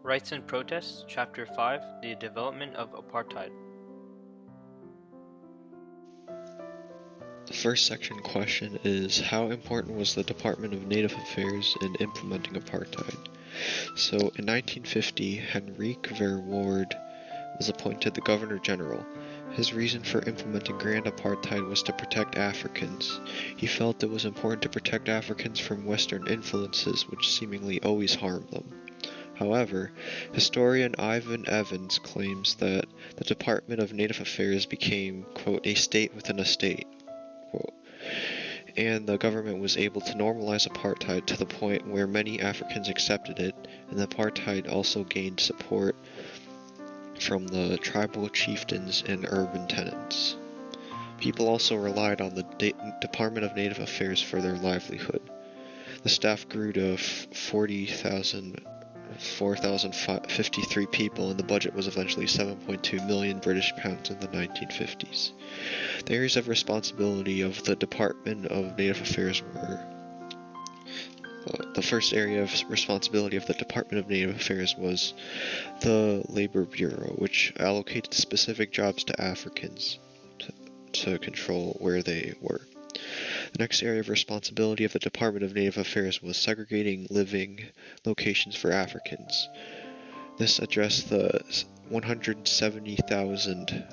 Rights and Protests, Chapter 5, The Development of Apartheid. The first section question is, how important was the Department of Native Affairs in implementing apartheid? So in 1950, Henrique Verwoerd was appointed the Governor General. His reason for implementing Grand Apartheid was to protect Africans. He felt it was important to protect Africans from Western influences which seemingly always harmed them. However, historian Ivan Evans claims that the Department of Native Affairs became, quote, a state within a state, quote, and the government was able to normalize apartheid to the point where many Africans accepted it, and apartheid also gained support from the tribal chieftains and urban tenants. People also relied on the Department of Native Affairs for their livelihood. The staff grew to 4,053 people, and the budget was eventually 7.2 million British pounds in the 1950s. The areas of responsibility of the Department of Native Affairs were the first area of responsibility of the Department of Native Affairs was the Labor Bureau, which allocated specific jobs to Africans to control where they were. The next area of responsibility of the Department of Native Affairs was segregating living locations for Africans. This addressed the 170,000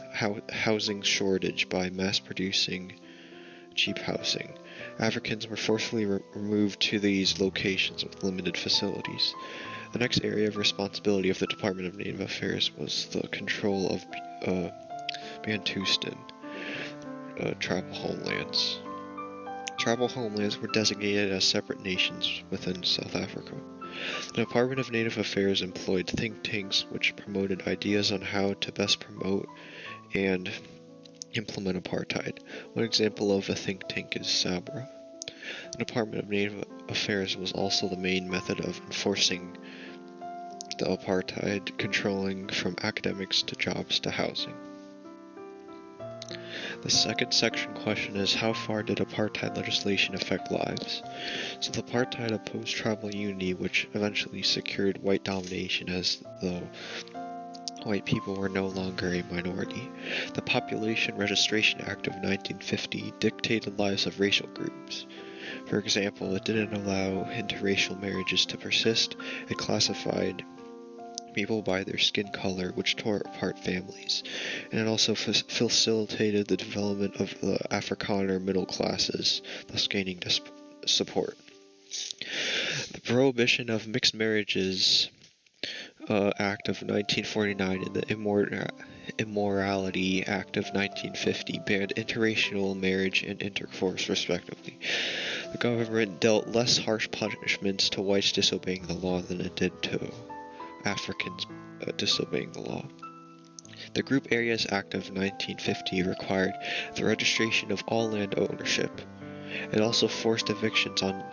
housing shortage by mass-producing cheap housing. Africans were forcefully removed to these locations with limited facilities. The next area of responsibility of the Department of Native Affairs was the control of Bantustan tribal homelands. Tribal homelands were designated as separate nations within South Africa. The Department of Native Affairs employed think tanks which promoted ideas on how to best promote and implement apartheid. One example of a think tank is SABRA. The Department of Native Affairs was also the main method of enforcing the apartheid, controlling from academics to jobs to housing. The second section question is, how far did apartheid legislation affect lives? So the apartheid opposed tribal unity, which eventually secured white domination as the white people were no longer a minority. The Population Registration Act of 1950 dictated lives of racial groups. For example, it didn't allow interracial marriages to persist. It classified people by their skin color, which tore apart families, and it also facilitated the development of the Afrikaner middle classes, thus gaining support. The Prohibition of Mixed Marriages Act of 1949 and the Immorality Act of 1950 banned interracial marriage and intercourse, respectively. The government dealt less harsh punishments to whites disobeying the law than it did to Africans disobeying the law. The Group Areas Act of 1950 required the registration of all land ownership. It also forced evictions on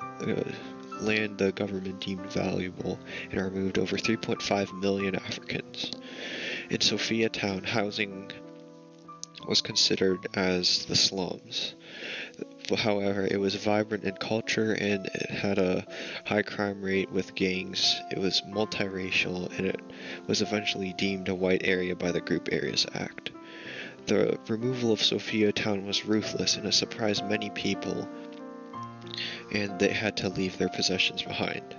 land the government deemed valuable and removed over 3.5 million Africans. In Sophiatown, housing was considered as the slums. However, it was vibrant in culture and it had a high crime rate with gangs. It was multiracial and it was eventually deemed a white area by the Group Areas Act. The removal of Sophiatown was ruthless and it surprised many people, and they had to leave their possessions behind.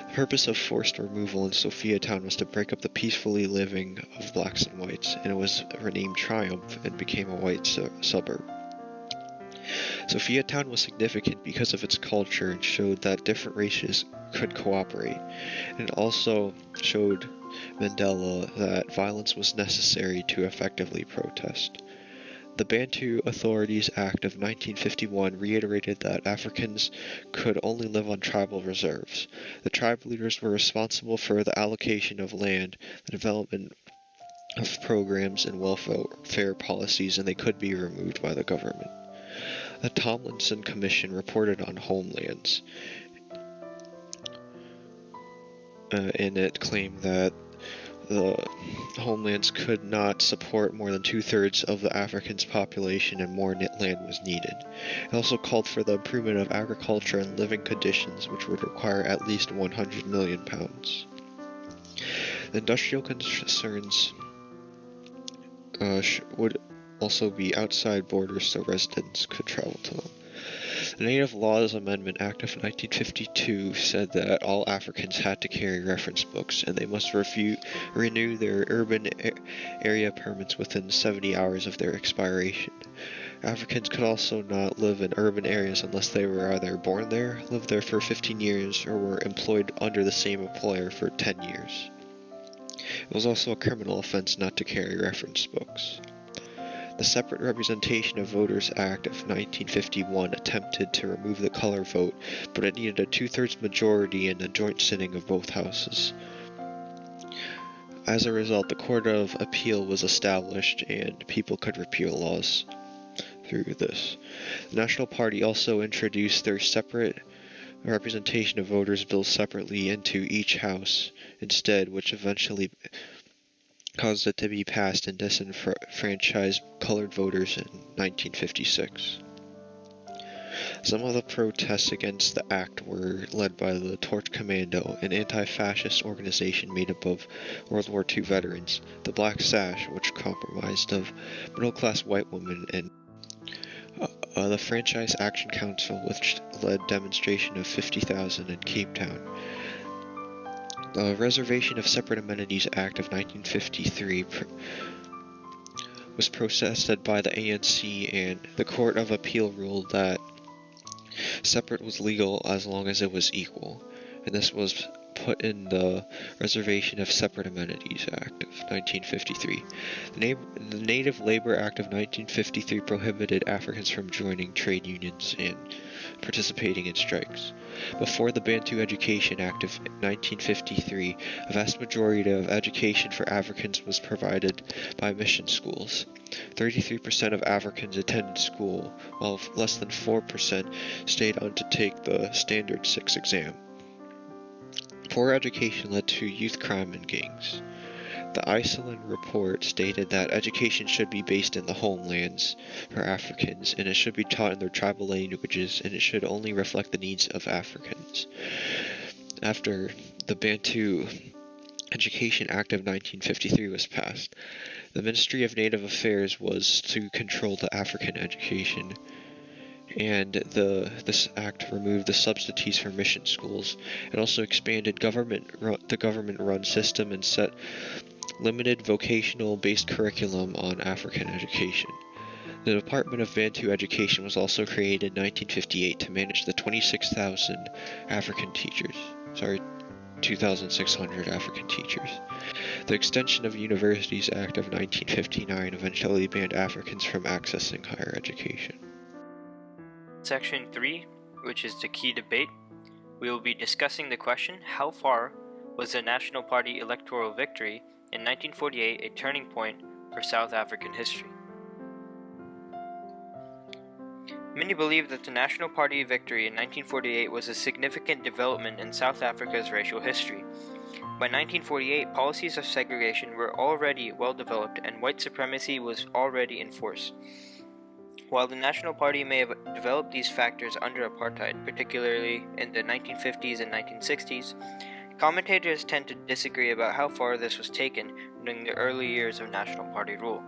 The purpose of forced removal in Sophiatown was to break up the peacefully living of blacks and whites, and it was renamed Triumph and became a white suburb. Sophiatown was significant because of its culture and showed that different races could cooperate, and it also showed Mandela that violence was necessary to effectively protest. The Bantu Authorities Act of 1951 reiterated that Africans could only live on tribal reserves. The tribe leaders were responsible for the allocation of land, the development of programs and welfare policies, and they could be removed by the government. The Tomlinson Commission reported on homelands, and it claimed that the homelands could not support more than 2/3 of the Africans' population and more land was needed. It also called for the improvement of agriculture and living conditions, which would require at least £100 million. The industrial concerns would also be outside borders so residents could travel to them. The Native Laws Amendment Act of 1952 said that all Africans had to carry reference books, and they must renew their urban area permits within 70 hours of their expiration. Africans could also not live in urban areas unless they were either born there, lived there for 15 years, or were employed under the same employer for 10 years. It was also a criminal offense not to carry reference books. The Separate Representation of Voters Act of 1951 attempted to remove the color vote, but it needed a two-thirds majority in the joint sitting of both houses. As a result, the Court of Appeal was established, and people could repeal laws through this. The National Party also introduced their Separate Representation of Voters bill separately into each house instead, which eventually caused it to be passed and disenfranchised colored voters in 1956. Some of the protests against the act were led by the Torch Commando, an anti-fascist organization made up of World War II veterans, the Black Sash, which comprised of middle-class white women, and the Franchise Action Council, which led demonstration of 50,000 in Cape Town. The Reservation of Separate Amenities Act of 1953 was protested by the ANC, and the Court of Appeal ruled that separate was legal as long as it was equal, and this was put in the Reservation of Separate Amenities Act of 1953. The Native Labor Act of 1953 prohibited Africans from joining trade unions and participating in strikes. Before the Bantu Education Act of 1953, a vast majority of education for Africans was provided by mission schools. 33% of Africans attended school, while less than 4% stayed on to take the Standard 6 exam. Poor education led to youth crime and gangs. The Iceland report stated that education should be based in the homelands for Africans, and it should be taught in their tribal languages, and it should only reflect the needs of Africans. After the Bantu Education Act of 1953 was passed, the Ministry of Native Affairs was to control the African education, and this act removed the subsidies for mission schools. It also expanded the government-run system and set limited vocational-based curriculum on African education. The Department of Bantu Education was also created in 1958 to manage the 26,000 African teachers. 2,600 African teachers. The Extension of Universities Act of 1959 eventually banned Africans from accessing higher education. Section 3, which is the key debate, we will be discussing the question, how far was the National Party electoral victory in 1948 a turning point for South African history? Many believe that the National Party victory in 1948 was a significant development in South Africa's racial history. By 1948, policies of segregation were already well developed and white supremacy was already in force. While the National Party may have developed these factors under apartheid, particularly in the 1950s and 1960s, commentators tend to disagree about how far this was taken during the early years of National Party rule.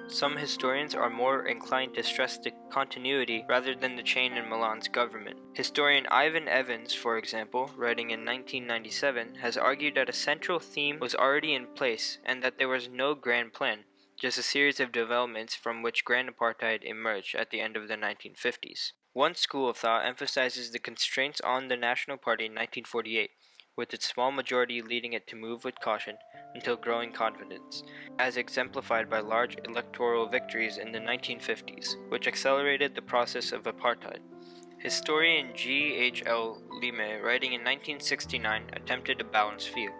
Some historians are more inclined to stress the continuity rather than the change in Milan's government. Historian Ivan Evans, for example, writing in 1997, has argued that a central theme was already in place and that there was no grand plan, just a series of developments from which grand apartheid emerged at the end of the 1950s. One school of thought emphasizes the constraints on the National Party in 1948, with its small majority leading it to move with caution until growing confidence, as exemplified by large electoral victories in the 1950s, which accelerated the process of apartheid. Historian G.H.L. Lime, writing in 1969, attempted a balanced view.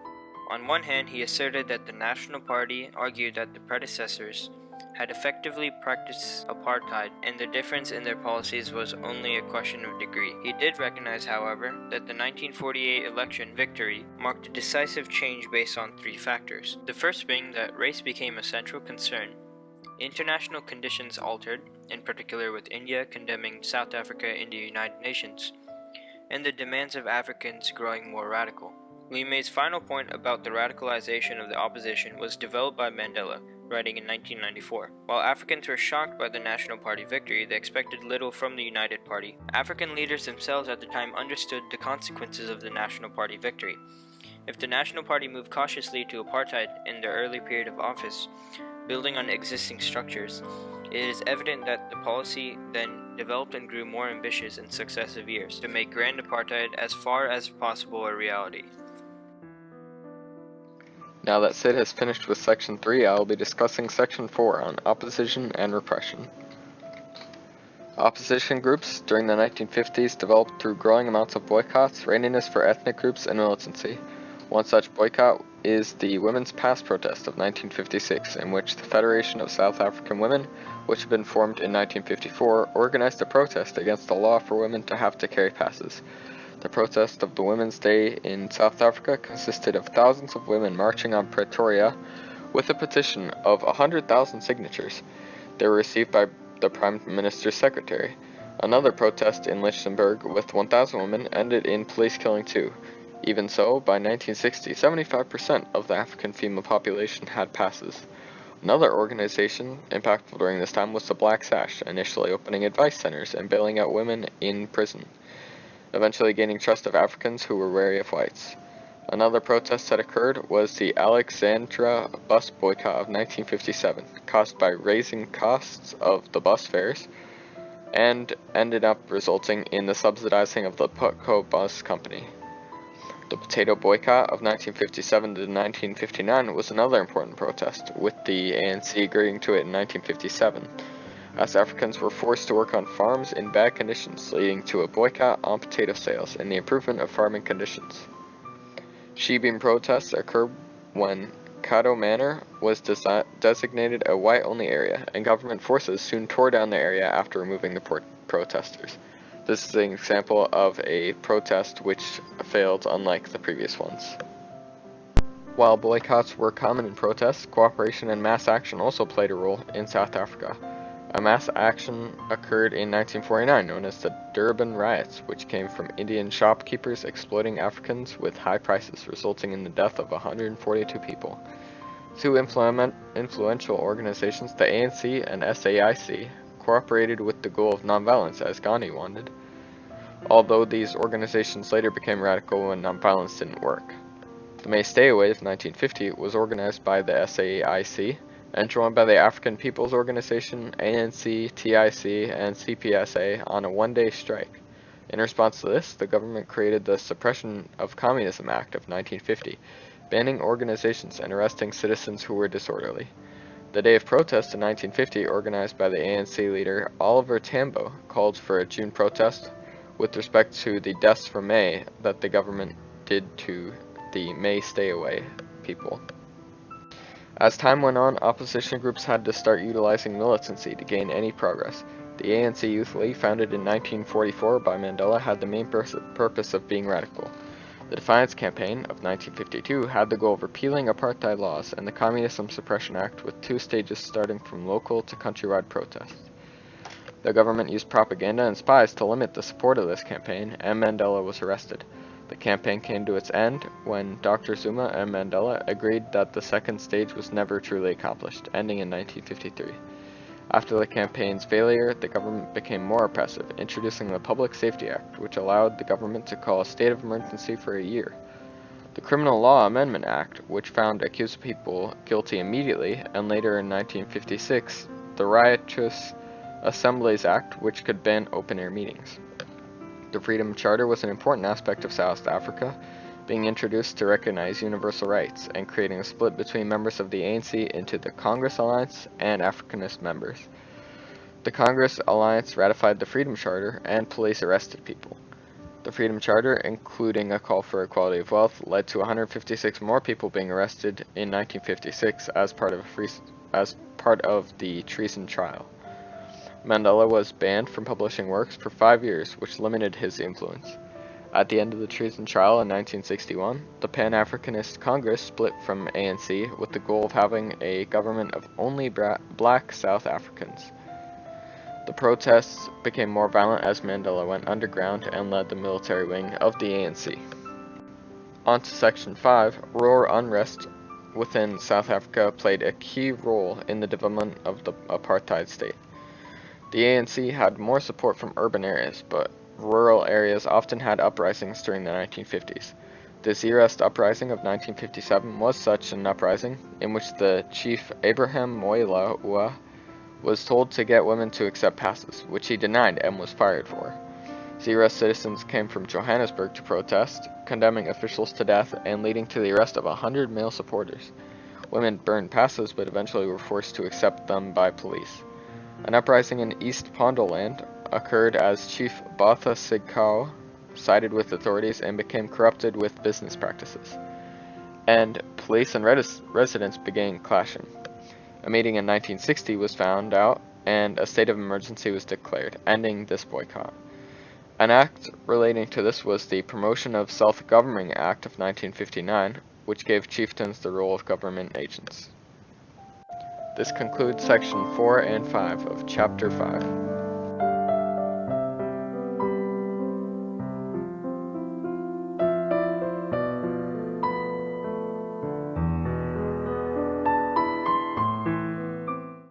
On one hand, he asserted that the National Party argued that the predecessors had effectively practiced apartheid, and the difference in their policies was only a question of degree. He did recognize, however, that the 1948 election victory marked a decisive change based on three factors. The first being that race became a central concern. International conditions altered, in particular with India condemning South Africa in the United Nations, and the demands of Africans growing more radical. Lime's final point about the radicalization of the opposition was developed by Mandela, writing in 1994. While Africans were shocked by the National Party victory, they expected little from the United Party. African leaders themselves at the time understood the consequences of the National Party victory. If the National Party moved cautiously to apartheid in their early period of office, building on existing structures, it is evident that the policy then developed and grew more ambitious in successive years to make grand apartheid as far as possible a reality. Now that Sid has finished with Section 3, I will be discussing Section 4 on opposition and repression. Opposition groups during the 1950s developed through growing amounts of boycotts, readiness for ethnic groups, and militancy. One such boycott is the Women's Pass protest of 1956, in which the Federation of South African Women, which had been formed in 1954, organized a protest against the law for women to have to carry passes. The protest of the Women's Day in South Africa consisted of thousands of women marching on Pretoria with a petition of 100,000 signatures. They were received by the Prime Minister's secretary. Another protest in Lichtenburg with 1,000 women ended in police killing too. Even so, by 1960, 75% of the African female population had passes. Another organization impactful during this time was the Black Sash, initially opening advice centers and bailing out women in prison, eventually gaining trust of Africans who were wary of whites. Another protest that occurred was the Alexandra bus boycott of 1957, caused by raising costs of the bus fares, and ended up resulting in the subsidizing of the Putco Bus Company. The potato boycott of 1957 to 1959 was another important protest, with the ANC agreeing to it in 1957, as Africans were forced to work on farms in bad conditions, leading to a boycott on potato sales and the improvement of farming conditions. She-Beam protests occurred when Caddo Manor was designated a white-only area, and government forces soon tore down the area after removing the protesters. This is an example of a protest which failed, unlike the previous ones. While boycotts were common in protests, cooperation and mass action also played a role in South Africa. A mass action occurred in 1949 known as the Durban Riots, which came from Indian shopkeepers exploiting Africans with high prices, resulting in the death of 142 people. Two influential organizations, the ANC and SAIC, cooperated with the goal of nonviolence as Gandhi wanted, although these organizations later became radical when nonviolence didn't work. The May Stay Away of 1950 was organized by the SAIC and joined by the African People's Organization, ANC, TIC, and CPSA on a one-day strike. In response to this, the government created the Suppression of Communism Act of 1950, banning organizations and arresting citizens who were disorderly. The Day of Protest in 1950, organized by the ANC leader Oliver Tambo, called for a June protest with respect to the deaths for May that the government did to the May Stay Away people. As time went on, opposition groups had to start utilizing militancy to gain any progress. The ANC Youth League, founded in 1944 by Mandela, had the main purpose of being radical. The Defiance Campaign of 1952 had the goal of repealing apartheid laws and the Communism Suppression Act, with two stages starting from local to countrywide protests. The government used propaganda and spies to limit the support of this campaign, and Mandela was arrested. The campaign came to its end when Dr. Zuma and Mandela agreed that the second stage was never truly accomplished, ending in 1953. After the campaign's failure, the government became more oppressive, introducing the Public Safety Act, which allowed the government to call a state of emergency for a year. The Criminal Law Amendment Act, which found accused people guilty immediately, and later in 1956, the Riotous Assemblies Act, which could ban open-air meetings. The Freedom Charter was an important aspect of South Africa, being introduced to recognize universal rights and creating a split between members of the ANC into the Congress Alliance and Africanist members. The Congress Alliance ratified the Freedom Charter, and police arrested people. The Freedom Charter, including a call for equality of wealth, led to 156 more people being arrested in 1956 as part of the treason trial. Mandela was banned from publishing works for 5 years, which limited his influence. At the end of the treason trial in 1961, the Pan-Africanist Congress split from ANC with the goal of having a government of only black South Africans. The protests became more violent as Mandela went underground and led the military wing of the ANC. On to Section 5, rural unrest within South Africa played a key role in the development of the apartheid state. The ANC had more support from urban areas, but rural areas often had uprisings during the 1950s. The Zeerust Uprising of 1957 was such an uprising, in which the chief Abraham Moilaua was told to get women to accept passes, which he denied and was fired for. Zeerust citizens came from Johannesburg to protest, condemning officials to death and leading to the arrest of 100 male supporters. Women burned passes but eventually were forced to accept them by police. An uprising in East Pondoland occurred as Chief Botha Sigkau sided with authorities and became corrupted with business practices. And police and residents began clashing. A meeting in 1960 was found out and a state of emergency was declared, ending this boycott. An act relating to this was the Promotion of Self-Governing Act of 1959, which gave chieftains the role of government agents. This concludes Section 4 and 5 of Chapter 5.